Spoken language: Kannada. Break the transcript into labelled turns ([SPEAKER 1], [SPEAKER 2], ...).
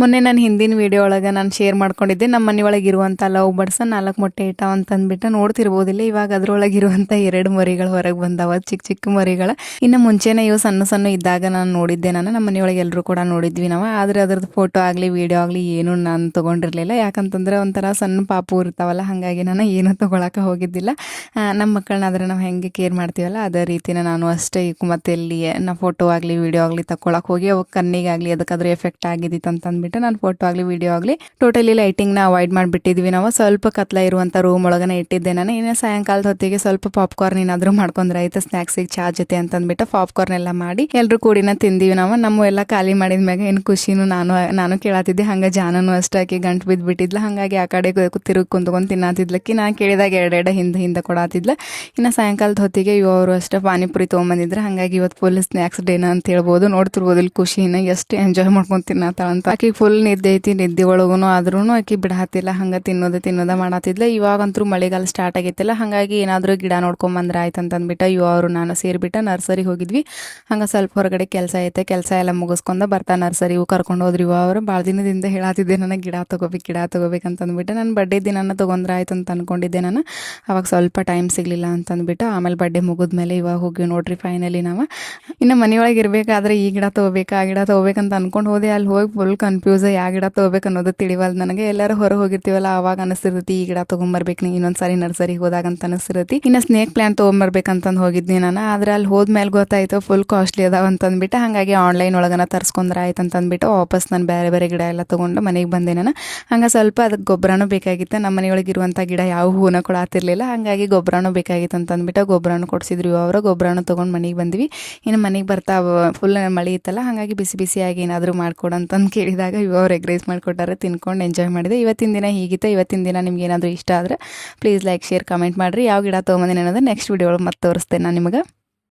[SPEAKER 1] ಮೊನ್ನೆ ನಾನು ಹಿಂದಿನ ವಿಡಿಯೋ ಒಳಗೆ ನಾನು ಶೇರ್ ಮಾಡ್ಕೊಂಡಿದ್ದೆ ನಮ್ಮ ಮನೆಯೊಳಗೆ ಇರುವಂಥ ಲವ್ ಬರ್ಡ್ಸ್ 4 ಮೊಟ್ಟೆ ಇಟ್ಟಾವ ಅಂತಂದ್ಬಿಟ್ಟು ನೋಡ್ತಿರ್ಬೋದಿಲ್ಲ. ಇವಾಗ ಅದ್ರೊಳಗಿರುವಂಥ 2 ಮರಿಗಳು ಹೊರಗೆ ಬಂದಾವ, ಚಿಕ್ಕ ಚಿಕ್ಕ ಮರಿಗಳ. ಇನ್ನು ಮುಂಚೆನೇ ಇವು ಸಣ್ಣ ಸಣ್ಣ ಇದ್ದಾಗ ನಾನು ನೋಡಿದ್ದೆ. ನಮ್ಮ ಮನೆಯೊಳಗೆ ಎಲ್ಲರೂ ಕೂಡ ನೋಡಿದ್ವಿ ನಾವು. ಆದರೆ ಅದ್ರದ್ದು ಫೋಟೋ ಆಗಲಿ ವಿಡಿಯೋ ಆಗಲಿ ಏನೂ ನಾನು ತೊಗೊಂಡಿರಲಿಲ್ಲ. ಯಾಕಂತಂದ್ರೆ ಒಂಥರ ಸಣ್ಣ ಪಾಪು ಇರ್ತಾವಲ್ಲ, ಹಾಗಾಗಿ ನಾನು ಏನೂ ತೊಗೊಳಕ್ಕೆ ಹೋಗಿದ್ದಿಲ್ಲ. ನಮ್ಮ ಮಕ್ಕಳನ್ನ ಆದರೆ ನಾವು ಹೆಂಗೆ ಕೇರ್ ಮಾಡ್ತೀವಲ್ಲ ಅದೇ ರೀತಿನ ನಾನು ಅಷ್ಟೇ. ಮತ್ತೆ ಇಲ್ಲಿ ನಾ ಫೋಟೋ ಆಗಲಿ ವಿಡಿಯೋ ಆಗಲಿ ತಗೊಳಕ್ಕೆ ಹೋಗಿ ಅವು ಕಣ್ಣಿಗಾಗಲಿ ಅದಕ್ಕಾದ್ರೂ ಎಫೆಕ್ಟ್ ಆಗಿದ್ದಿತ್ತು ಅಂತಂದ್ಬಿಟ್ಟು ನಾನು ಫೋಟೋ ಆಗಲಿ ವಿಡಿಯೋ ಆಗಲಿ ಟೋಟಲಿ ಲೈಟಿಂಗ್ನ ಅವಾಯ್ಡ್ ಮಾಡಿಬಿಟ್ಟಿದ್ವಿ ನಾವು. ಸ್ವಲ್ಪ ಕತ್ಲ ಇರುವಂಥ ರೂಮ್ ಒಳಗನೆ ಇಟ್ಟಿದ್ದೆ ನಾನು. ಇನ್ನು ಸಾಯಂಕಾಲದ ಹೊತ್ತಿಗೆ ಸ್ವಲ್ಪ ಪಾಪ್ಕಾರ್ನ್ ಏನಾದರೂ ಮಾಡ್ಕೊಂಡ್ರೆ ಆಯ್ತು ಸ್ನ್ಯಾಕ್ಸಿಗೆ ಚಾ ಜೊತೆ ಅಂತಂದ್ಬಿಟ್ಟು ಪಾಪ್ಕಾರ್ನ್ ಎಲ್ಲ ಮಾಡಿ ಎಲ್ಲರೂ ಕೂಡಿನ ತಿಂದಿವಿ ನಾವು. ನಮ್ಮ ಎಲ್ಲ ಖಾಲಿ ಮಾಡಿದ ಮ್ಯಾಗ ಏನು ಖುಷಿನೂ ನಾನು ಕೇಳತ್ತಿದ್ದೆ. ಹಂಗೆ ಜಾನನು ಅಷ್ಟೇ ಆಕಿ ಗಂಟು ಬಿದ್ದುಬಿಟ್ಟಿದ್ಲ. ಹಾಗಾಗಿ ಆ ಕಡೆ ತಿರುಗಿ ಕುಂತ್ಕೊಂಡು ತಿನ್ನತ್ತಿದ್ಲಕ್ಕಿ. ನಾನು ಕೇಳಿದಾಗ ಎರಡೆರಡು ಹಿಂದೆ ಕೊಡತ್ತಿದ್ಲ. ಇನ್ನು ಸಾಯಂಕಾಲದ ಹೊತ್ತಿಗೆ ಇವರು ಅಷ್ಟೇ ಪಾನಿಪುರಿ ತೊಗೊಂಬಂದಿದ್ರೆ. ಹಾಗಾಗಿ ಇವತ್ತು ಫುಲ್ ಸ್ನ್ಯಾಕ್ಸ್ ಡೇನ ಅಂತ ಹೇಳ್ಬೋದು. ನೋಡ್ತಿರ್ಬೋದು ಇಲ್ಲಿ ಖುಷಿನ ಎಷ್ಟು ಎಂಜಾಯ್ ಮಾಡ್ಕೊಂಡು ತಿನ್ನತ್ತಾಳಂತ. ಆಕಿ ಫುಲ್ ನಿದ್ದೆ ಐತಿ, ನಿದ್ದೆ ಒಳಗೂ ಆದ್ರೂ ಆಕಿ ಬಿಡಹತ್ತಿಲ್ಲ, ಹಂಗೆ ತಿನ್ನೋದ ಮಾಡತ್ತಿದ್ಲ. ಇವಾಗಂತೂ ಮಳೆಗಾಲ ಸ್ಟಾರ್ಟ್ ಆಗೈತಿಲ್ಲ, ಹಾಗಾಗಿ ಏನಾದರೂ ಗಿಡ ನೋಡ್ಕೊಂಬಂದ್ರೆ ಆಯ್ತು ಅಂತಂದ್ಬಿಟ್ಟು ಇವರು ನಾನು ಸೇರಿಬಿಟ್ಟು ನರ್ಸರಿಗೆ ಹೋಗಿದ್ವಿ. ಹಂಗೆ ಸ್ವಲ್ಪ ಹೊರಗಡೆ ಕೆಲಸ ಐತೆ, ಕೆಲಸ ಎಲ್ಲ ಮುಗಿಸ್ಕೊಂಡು ಬರ್ತಾ ನರ್ಸರಿಗೂ ಕರ್ಕೊಂಡು ಹೋದ್ರಿ. ಅವರು ಭಾಳ ದಿನದಿಂದ ಹೇಳತ್ತಿದ್ದೆ ನನಗೆ ಗಿಡ ತೊಗೋಬೇಕಂತಂದ್ಬಿಟ್ಟು. ನಾನು ಬರ್ಡೇ ದಿನ ತೊಗೊಂಡ್ರೆ ಆಯ್ತು ಅಂತ ಅಂದ್ಕೊಂಡಿದ್ದೆ ನಾನು. ಅವಾಗ ಸ್ವಲ್ಪ ಟೈಮ್ ಸಿಗಲಿಲ್ಲ ಅಂತಂದ್ಬಿಟ್ಟು ಆಮೇಲೆ ಬರ್ಡೇ ಮುಗಿದ್ಮೇಲೆ ಇವಾಗ ಹೋಗಿ ನೋಡ್ರಿ ಫೈನಲಿ ನಾವು. ಇನ್ನು ಮನೆಯೊಳಗೆ ಇರಬೇಕಾದ್ರೆ ಈ ಗಿಡ ತೊಗೋಬೇಕು ಆ ಗಿಡ ತೊಗೋಬೇಕಂತ ಅಂದ್ಕೊಂಡು ಹೋದೆ. ಅಲ್ಲಿ ಹೋಗಿ ಫುಲ್ ಕನ್ಫ್ಯೂಸ್, ಯಾವ ಗಿಡ ತೊಗೋಬೇಕು ಅನ್ನೋದು ತಿಳಿವಲ್ದು ನನಗೆ. ಎಲ್ಲರೂ ಹೊರಗೆ ಹೋಗಿರ್ತೀವಲ್ಲ ಅವಾಗ ಅನಿಸ್ತಿರ್ತೈತಿ ಈ ಗಿಡ ತೊಗೊಂಬರ್ಬೇಕು ನೀ ಇನ್ನೊಂದು ಸಾರಿ ನರ್ಸರಿಗೆ ಹೋದಾಗ ಅಂತ ಅನಿಸ್ತಿರ್ತೈತಿ. ಇನ್ನು ಸ್ನೇಕ್ ಪ್ಲಾಂಟ್ ತೊಗೊಂಬರ್ಬೇಕಂತಂದು ಹೋಗಿದ್ನಿ ನಾನು. ಆದರೆ ಅಲ್ಲಿ ಹೋದ್ಮೇಲೆ ಗೊತ್ತಾಯ್ತು ಫುಲ್ ಕಾಸ್ಟ್ಲಿ ಅದಾವ ಅಂತಂದ್ಬಿಟ್ಟು. ಹಾಗಾಗಿ ಆನ್ಲೈನ್ ಒಳಗನ ತರಿಸ್ಕೊಂಡ್ರೆ ಆಯ್ತು ಅಂತಂದ್ಬಿಟ್ಟು ವಾಪಸ್ ನಾನು ಬೇರೆ ಗಿಡ ಎಲ್ಲ ತೊಗೊಂಡು ಮನೆಗೆ ಬಂದೆ ನಾನು. ಹಂಗೆ ಸ್ವಲ್ಪ ಅದಕ್ಕೆ ಗೊಬ್ಬರನೂ ಬೇಕಾಗಿತ್ತು. ನಮ್ಮ ಮನೆಯೊಳಗೆ ಇರುವಂಥ ಗಿಡ ಯಾವ ಹೂನ ಕೊಡಾತಿರ್ಲಿಲ್ಲ, ಹಾಗಾಗಿ ಗೊಬ್ಬರನೂ ಬೇಕಾಗಿತ್ತು ಅಂತಂದ್ಬಿಟ್ಟು ಗೊಬ್ಬರನೂ ಕೊಡಿಸಿದ್ರು ಅವರು. ಗೊಬ್ಬರನೂ ತೊಗೊಂಡು ಮನೆಗೆ ಬಂದ್ವಿ. ಇನ್ನು ಮನೆಗೆ ಬರ್ತಾ ಫುಲ್ ಮಳೆ ಇತ್ತಲ್ಲ, ಹಾಗಾಗಿ ಬಿಸಿಯಾಗಿ ಏನಾದರೂ ಮಾಡ್ಕೊಡು ಅಂತಂದು ಕೇಳಿದಾಗ ಇವರು ಎಗ್ ರೈಸ್ ಮಾಡಿಕೊಟ್ಟಾರೆ. ತಿನ್ಕೊಂಡು ಎಂಜಾಯ್ ಮಾಡಿದೆ. ಇವತ್ತಿನ ದಿನ ಹೀಗಿತ್ತು. ಇವತ್ತಿನ ದಿನ ನಿಮ್ಗೆ ಏನಾದರೂ ಇಷ್ಟ ಆದರೆ ಪ್ಲೀಸ್ ಲೈಕ್ ಶೇರ್ ಕಮೆಂಟ್ ಮಾಡಿರಿ. ಯಾವ ಗಿಡ ತೊಗೊಂಬಂದಿನಿ ಅನ್ನೋದು ನೆಕ್ಸ್ಟ್ ವಿಡಿಯೋ ಒಳಗೆ ಮತ್ತೆ ತೋರಿಸ್ತೇನೆ ನಾನು ನಿಮಗೆ.